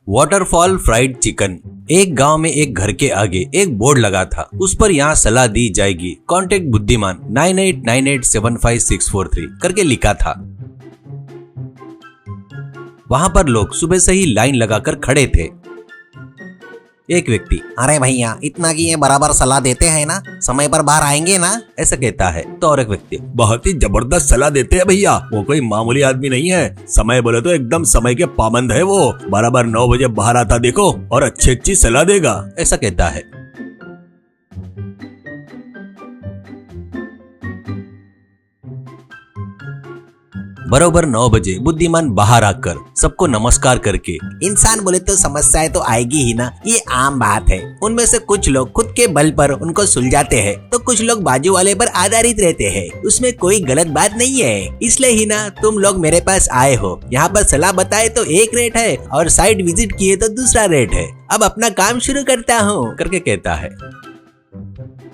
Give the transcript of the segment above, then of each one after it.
Waterfall fried chicken. एक गांव में एक घर के आगे एक बोर्ड लगा था। उस पर यहाँ सलाह दी जाएगी, कांटेक्ट बुद्धिमान 9898754643 करके लिखा था। वहां पर लोग सुबह से ही लाइन लगाकर खड़े थे। एक व्यक्ति, अरे भैया, इतना की ये बराबर सलाह देते हैं ना, समय पर बाहर आएंगे ना, ऐसा कहता है। तो और एक व्यक्ति, बहुत ही जबरदस्त सलाह देते हैं भैया, वो कोई मामूली आदमी नहीं है, समय बोले तो एकदम समय के पाबंद है, वो बराबर 9 बजे बाहर आता देखो और अच्छी सलाह देगा, ऐसा कहता है। बरोबर 9 बजे बुद्धिमान बाहर आकर सबको नमस्कार करके, इंसान बोले तो समस्याएं तो आएगी ही ना, ये आम बात है। उनमें से कुछ लोग खुद के बल पर उनको सुलझाते हैं, तो कुछ लोग बाजू वाले पर आधारित रहते हैं। उसमें कोई गलत बात नहीं है। इसलिए ही ना तुम लोग मेरे पास आए हो। यहाँ पर सलाह बताए तो एक रेट है और साइट विजिट किए तो दूसरा रेट है। अब अपना काम शुरू करता हूँ करके कहता है।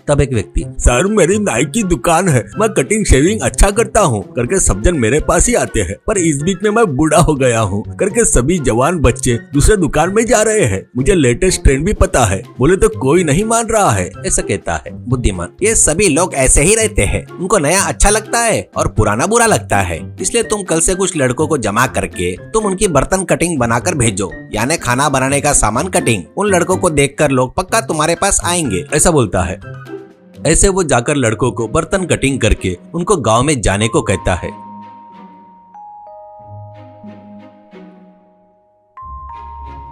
तब एक व्यक्ति, सर मेरी नाई की दुकान है, मैं कटिंग शेविंग अच्छा करता हूँ करके सब जन मेरे पास ही आते हैं, पर इस बीच में मैं बूढ़ा हो गया हूँ करके सभी जवान बच्चे दूसरे दुकान में जा रहे हैं। मुझे लेटेस्ट ट्रेंड भी पता है, बोले तो कोई नहीं मान रहा है, ऐसा कहता है। बुद्धिमान, ये सभी लोग ऐसे ही रहते हैं। उनको नया अच्छा लगता है और पुराना बुरा लगता है। इसलिए तुम कल से कुछ लड़कों को जमा करके तुम उनकी बर्तन कटिंग बनाकर भेजो, यानी खाना बनाने का सामान कटिंग। उन लड़कों को देखकर लोग पक्का तुम्हारे पास आएंगे, ऐसा बोलता है। ऐसे वो जाकर लड़कों को बर्तन कटिंग करके उनको गांव में जाने को कहता है।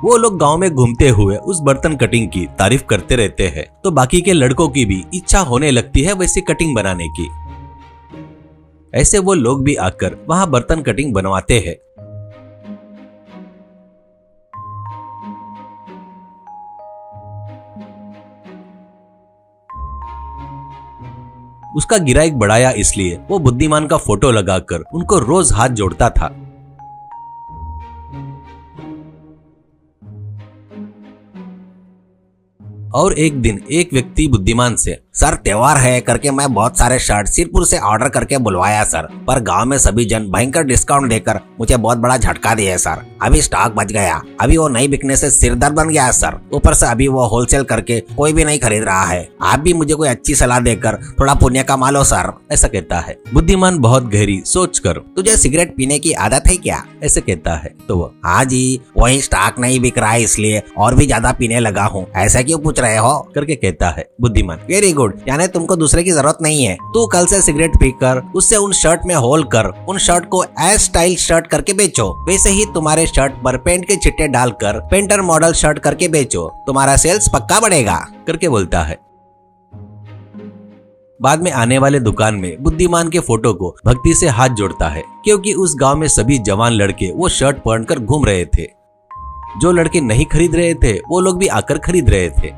वो लोग गांव में घूमते हुए उस बर्तन कटिंग की तारीफ करते रहते हैं, तो बाकी के लड़कों की भी इच्छा होने लगती है वैसी कटिंग बनाने की। ऐसे वो लोग भी आकर वहां बर्तन कटिंग बनवाते हैं। उसका गिराइक बढ़ाया, इसलिए वो बुद्धिमान का फोटो लगाकर उनको रोज हाथ जोड़ता था। और एक दिन एक व्यक्ति बुद्धिमान से, सर त्योहार है करके मैं बहुत सारे शर्ट सिरपुर से ऑर्डर करके बुलवाया सर, पर गांव में सभी जन भयंकर डिस्काउंट देकर मुझे बहुत बड़ा झटका दिया सर। अभी स्टॉक बच गया, अभी वो नहीं बिकने से सिरदर्द बन गया सर। ऊपर से अभी वो होलसेल करके कोई भी नहीं खरीद रहा है। आप भी मुझे कोई अच्छी सलाह देकर थोड़ा पुण्य कमा लो सर, ऐसा कहता है। बुद्धिमान बहुत गहरी सोच कर, तुझे सिगरेट पीने की आदत है क्या, ऐसे कहता है। तो वो, हाँ जी, वही स्टॉक नहीं बिक रहा है इसलिए और भी ज्यादा पीने लगा हूँ, ऐसा क्यों पूछ रहे हो करके कहता है। बुद्धिमान, वेरी गुड, यानी तुमको दूसरे की जरूरत नहीं है। तू कल से सिगरेट पीकर उससे उन शर्ट में होल कर उन शर्ट को एस स्टाइल शर्ट करके बेचो। वैसे ही तुम्हारे शर्ट पर पेंट के छिट्टे डालकर पेंटर मॉडल शर्ट करके बेचो, तुम्हारा सेल्स पक्का बढ़ेगा करके बोलता है। बाद में आने वाले दुकान में बुद्धिमान के फोटो को भक्ति से हाथ जोड़ता है, क्योंकि उस गांव में सभी जवान लड़के वो शर्ट पहनकर घूम रहे थे। जो लड़के नहीं खरीद रहे थे वो लोग भी आकर खरीद रहे थे।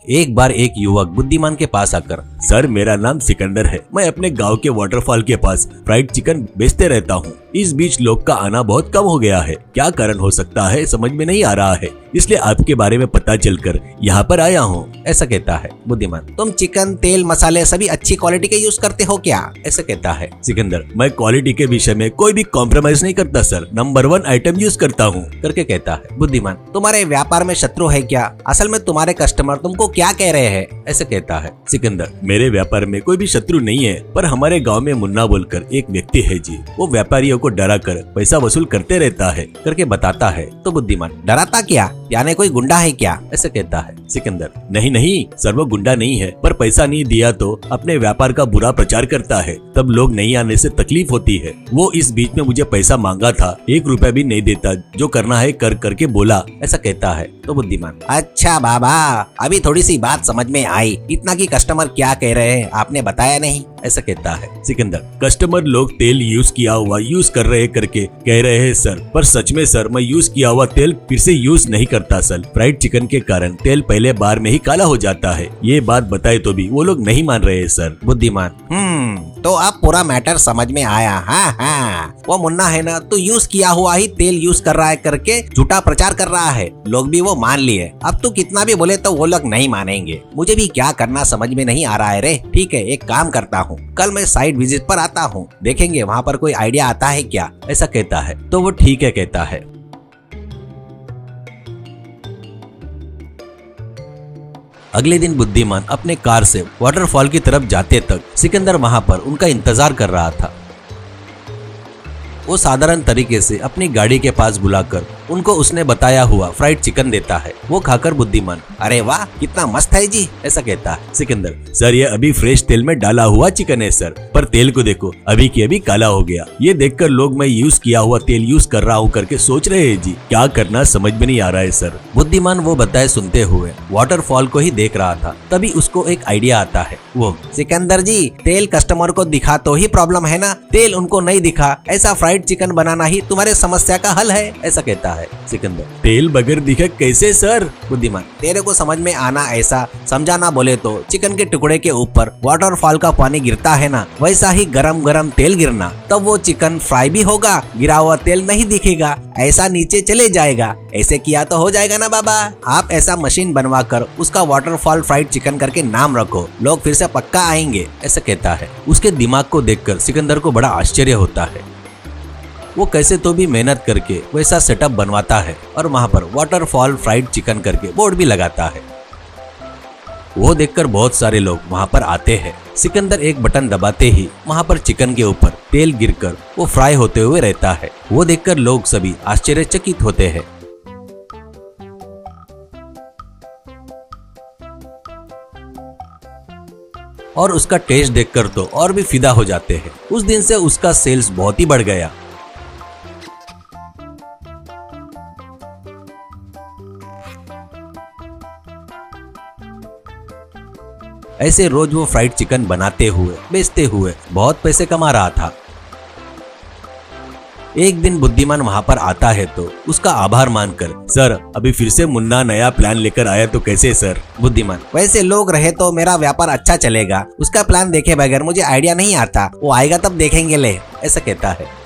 एक बार एक युवक बुद्धिमान के पास आकर, सर मेरा नाम सिकंदर है, मैं अपने गांव के वाटरफॉल के पास फ्राइड चिकन बेचते रहता हूँ। इस बीच लोग का आना बहुत कम हो गया है, क्या कारण हो सकता है समझ में नहीं आ रहा है, इसलिए आपके बारे में पता चलकर यहाँ पर आया हूँ, ऐसा कहता है। बुद्धिमान, तुम चिकन तेल मसाले सभी अच्छी क्वालिटी के यूज करते हो क्या, ऐसा कहता है। सिकंदर, मैं क्वालिटी के विषय में कोई भी कॉम्प्रोमाइज नहीं करता सर, नंबर 1 आइटम यूज करता हूँ करके कहता है। बुद्धिमान, तुम्हारे व्यापार में शत्रु है क्या, असल में तुम्हारे कस्टमर तुमको क्या कह रहे हैं, ऐसे कहता है। सिकंदर, मेरे व्यापार में कोई भी शत्रु नहीं है, पर हमारे गांव में मुन्ना बोलकर एक व्यक्ति है जी, वो व्यापारियों को डराकर पैसा वसूल करते रहता है करके बताता है। तो बुद्धिमान, डराता क्या, यानी कोई गुंडा है क्या, ऐसे कहता है। सिकंदर, नहीं सर, वो गुंडा नहीं है, पर पैसा नहीं दिया तो अपने व्यापार का बुरा प्रचार करता है, तब लोग नहीं आने से तकलीफ होती है। वो इस बीच में मुझे पैसा मांगा था, 1 रुपया भी नहीं देता, जो करना है कर करके बोला, ऐसा कहता है। तो बुद्धिमान, अच्छा बाबा, अभी थोड़ी सी बात समझ में आई, इतना कि कस्टमर क्या कह रहे हैं आपने बताया नहीं, ऐसा कहता है। सिकंदर, कस्टमर लोग तेल यूज किया हुआ यूज कर रहे करके कह रहे हैं सर, पर सच में सर मैं यूज किया हुआ तेल फिर से यूज नहीं करता सर। फ्राइड चिकन के कारण तेल पहले बार में ही काला हो जाता है, ये बात बताए तो भी वो लोग नहीं मान रहे हैं सर। बुद्धिमान, तो अब पूरा मैटर समझ में आया। हाँ, वो मुन्ना है ना, तो यूज किया हुआ ही तेल यूज कर रहा है करके झूठा प्रचार कर रहा है, लोग भी वो मान लिए। अब तू कितना भी बोले तो वो लोग नहीं मानेंगे। मुझे भी क्या करना समझ में नहीं आ रहा है रे। ठीक है, एक काम करता हूँ, कल मैं साइट विजिट पर आता हूँ, देखेंगे वहाँ पर कोई आइडिया आता है क्या, ऐसा कहता है। तो वो ठीक है कहता है। अगले दिन बुद्धिमान अपने कार से वाटरफॉल की तरफ जाते तक सिकंदर वहां पर उनका इंतजार कर रहा था। वो साधारण तरीके से अपनी गाड़ी के पास बुलाकर उनको उसने बताया हुआ फ्राइड चिकन देता है। वो खाकर बुद्धिमान, अरे वाह कितना मस्त है जी, ऐसा कहता है। सिकंदर, सर ये अभी फ्रेश तेल में डाला हुआ चिकन है सर, पर तेल को देखो अभी की अभी काला हो गया। ये देखकर लोग मैं यूज किया हुआ तेल यूज कर रहा हूँ करके सोच रहे हैं जी, क्या करना समझ में नहीं आ रहा है सर। बुद्धिमान वो बताए सुनते हुए वाटरफॉल को ही देख रहा था। तभी उसको एक आइडिया आता है। वो, सिकंदर जी तेल कस्टमर को दिखा तो ही प्रॉब्लम है ना, तेल उनको नहीं दिखा, ऐसा फ्राइड चिकन बनाना ही तुम्हारे समस्या का हल है, ऐसा कहता है। सिकंदर, तेल बगैर दिखे कैसे सर? बुद्धिमान, तेरे को समझ में आना ऐसा समझाना बोले तो चिकन के टुकड़े के ऊपर वाटरफॉल का पानी गिरता है ना, वैसा ही गरम गरम तेल गिरना, तब वो चिकन फ्राई भी होगा, गिरा हुआ तेल नहीं दिखेगा, ऐसा नीचे चले जाएगा। ऐसे किया तो हो जाएगा ना बाबा। आप ऐसा मशीन बनवा कर उसका वाटरफॉल फ्राइड चिकन करके नाम रखो, लोग फिर से पक्का आएंगे, ऐसा कहता है। उसके दिमाग को देखकर सिकंदर को बड़ा आश्चर्य होता है। वो कैसे तो भी मेहनत करके वैसा सेटअप बनवाता है और वहां पर वाटरफॉल फ्राइड चिकन करके बोर्ड भी लगाता है। वो देखकर बहुत सारे लोग वहां पर आते हैं। सिकंदर एक बटन दबाते ही वहां पर चिकन के ऊपर तेल गिरकर वो फ्राई होते हुए रहता है। वो देखकर लोग सभी आश्चर्यचकित होते हैं। और उसका टेस्ट देखकर तो और भी फिदा हो जाते हैं। उस दिन से उसका सेल्स बहुत ही बढ़ गया। ऐसे रोज वो फ्राइड चिकन बनाते हुए बेचते हुए बहुत पैसे कमा रहा था। एक दिन बुद्धिमान वहां पर आता है तो उसका आभार मानकर, सर अभी फिर से मुन्ना नया प्लान लेकर आया तो कैसे सर? बुद्धिमान, वैसे लोग रहे तो मेरा व्यापार अच्छा चलेगा, उसका प्लान देखे बगैर मुझे आइडिया नहीं आता, वो आएगा तब देखेंगे ले, ऐसा कहता है।